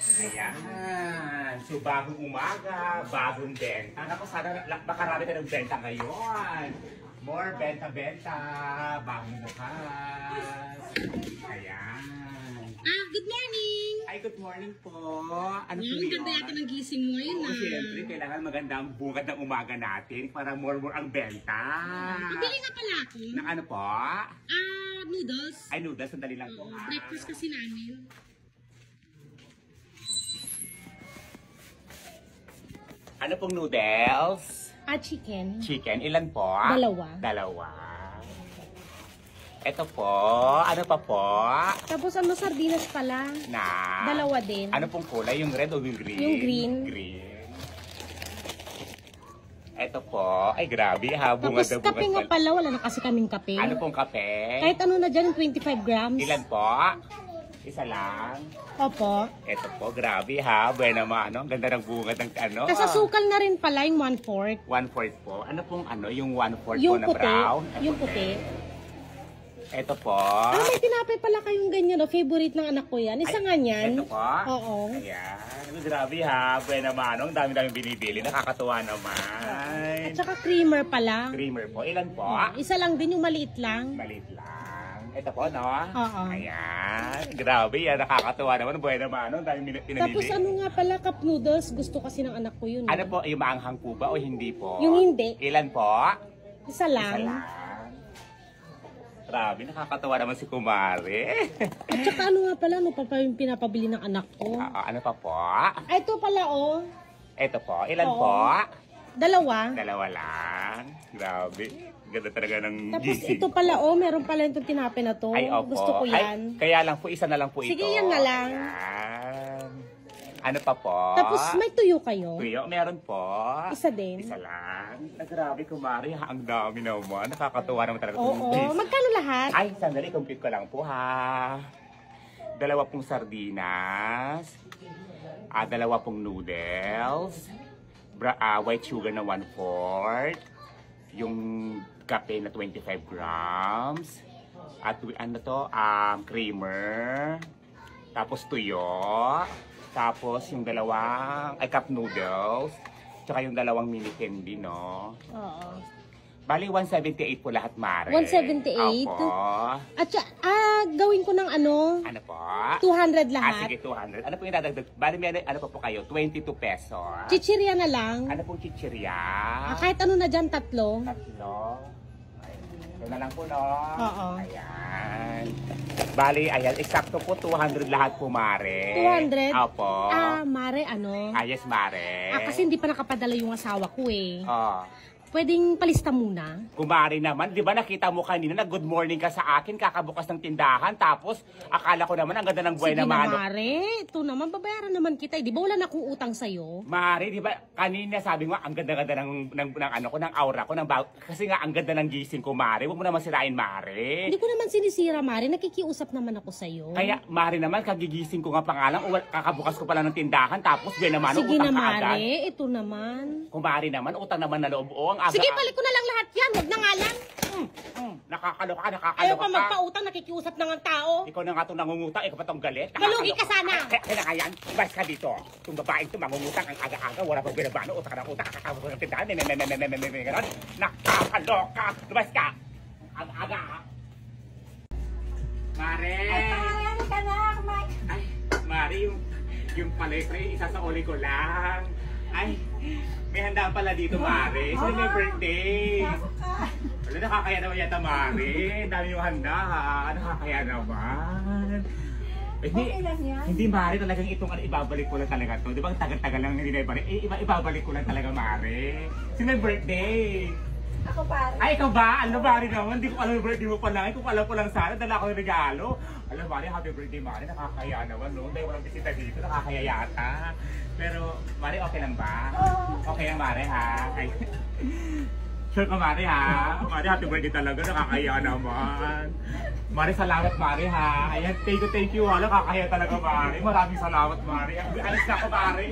Ayan. So, bagong umaga, bagong benta. Ako, sana makarami ka ng benta ngayon. More benta-benta, bagong bukas. Ayan. Good morning! Ay, good morning po. Ano po Ang ganda yata ng gising mo ngayon. Siyempre, kailangan maganda ang bungad ng umaga natin para more ang benta. Pabili nga pala ako. Na ano po? Noodles. Ay, noodles. Sandali lang po. Breakfast kasi namin. Ano pong noodles? Chicken. Chicken. Ilan po? Dalawa. Dalawa. Ito po. Ano pa po? Tapos sardinas pala. Na? Dalawa din. Ano pong kulay? Yung red o yung green? Yung green. Green. Ito po. Ay, grabe ha. Bungad Tapos kape nga pala. Wala na kasi kaming kape. Ano pong kape? Kahit ano na dyan, 25 grams. Ilan po? Isa lang. Opo. Ito po, grabe ha. Buena naman, ano? Ang ganda ng bungad ng ano. Kasasukal na rin pala yung 1/4. 1/4 po. Ano pong ano? Yung 1/4 Yung po na puti. brown? Yung puti. Ito po. May tinapay pala kayong ganyan, no? Favorite ng anak ko yan. Isa nga niyan. Ito po? Oo. Ayan. Grabe ha. Buena naman, ano? Ang dami-dami binibili. Nakakatuwa naman. At saka creamer pala. Creamer po. Ilan po? Isa lang din, yung maliit lang. Maliit lang. Ito po, no? Oo. Ayan. Grabe yan. Nakakatuwa naman. Buena naman, ano? Ang dami pinamili. Tapos nga pala, cup noodles. Gusto kasi ng anak ko yun. Ano po? Yung maanghang po ba o hindi po? Yung hindi. Ilan po? Isa lang. Isa lang. Grabe, nakakatawa naman si Kumare. At saka nga pala, pa yung pinapabili ng anak ko. Ano pa po? Ito pala, oh. Ito po. Ilan Oo. po? Dalawa. Dalawa lang. Grabe. Ganda talaga ng Tapos gising. ito pala, oh. Meron pala itong tinapay na to. Ay, opo. Gusto ko yan. Ay, kaya lang po, isa na lang po ito. Sige, yan na lang. Ayan. Ano pa po? Tapos may tuyo kayo. Tuyo, meron po. Isa din. Isa lang. Grabe, Kumare. Ang dami naman. Nakakatuwa naman talaga. Oo. Magkano lahat? Ay, sandali. Compute ko lang po, ha. Dalawa pong sardinas. Dalawa pong noodles. White sugar na 1/4. Yung kape na 25 grams. At ano to? Creamer. Tapos tuyo. Tapos yung dalawang cup noodles. Tsaka yung dalawang mini candy, no? Oo. Bali, 178 po lahat, Mare. 178? Opo. At gawin ko ng ano? Ano po? 200 lahat. Sige, 200. Ano po yung dadagdag? Bali, may ano pa po kayo? 22 pesos. Chichirya na lang. Ano pong chichirya? Kahit ano na dyan, tatlo. Tatlo. Ito na lang po, no? Oo. Ayan. Bali, ayan. Eksakto po, 200 lahat po, Mare. 200? Opo. Mare, ano? Yes, Mare. Kasi hindi pa nakapadala yung asawa ko eh. Oh. Pwedeng palista muna. Kumari naman, di ba nakita mo kanina na good morning ka sa akin, kakabukas ng tindahan, tapos akala ko naman ang ganda ng buhay Sige na mano. Mare. Ito naman, babayaran naman kita. Di ba wala na akong utang sa'yo? Mari, di ba kanina sabi mo, ang ganda-ganda ng aura ko, kasi nga ang ganda ng gising ko, Mari. Huwag mo naman sirain, Mari. Hindi ko naman sinisira, Mare. Nakikiusap naman ako sa'yo. Kaya, Mari naman, kagigising ko nga pangalan, kakabukas ko pala ng tindahan, tapos buhay na mano, Sige utang na, ka agad. Mare. Ito naman. Kumari naman, utang naman na loob. Ang aga. Sige, balik ko na lang lahat yan. Huwag na nga lang. Nakakaloka, Ayaw pa magpautang, nakikiusap na ng tao. Ikaw na nga itong nangungutang, ikaw pa itong galit. Malugi ka sana. Kaya nga yan, ibas ka dito. Itong babaeng ito, mangungutang ang aga-aga, wala pang binabano, utang ka ng utang, kakakabot ng tindahan, ganon. Nakakaloka, ibas ka. Aga-aga. Mare! Ay, pangarami ka na, Ay, Mare, yung palekre, isa sa uli ko lang. Ay, may handaan pala dito, Mare. Sino may birthday? Wala, nakakaya naman yata, Mare. Dami yung handa, ha? Nakakaya naman. Hindi, Okay lang yan. hindi, Mare. Talagang itong ibabalik ko lang talaga to. Di ba ang tagal-tagal lang hindi na ibalik? Ibabalik ko lang talaga, Mare. Sino may birthday? Ako pare. Ay, ikaw ba? Ano, Mare naman? Hindi ko alam yung birthday mo pa lang. Kung alam ko lang sana, dala ko yung regalo. Alam, Mare, happy birthday, Mare. Nakakaya naman, no? Dahil walang bisita dito, nakakaya yata. Pero, Mare, okay lang ba? Oo. Okay lang, Mare, ha? Ay. Sure ka, Mare, ha? Mare, happy birthday talaga. Nakakaya naman. Mare, salamat, Mare, ha? Ayan, thank you, ha? Nakakaya talaga, Mare. Maraming salamat, Mare. Alis na ako, Mare.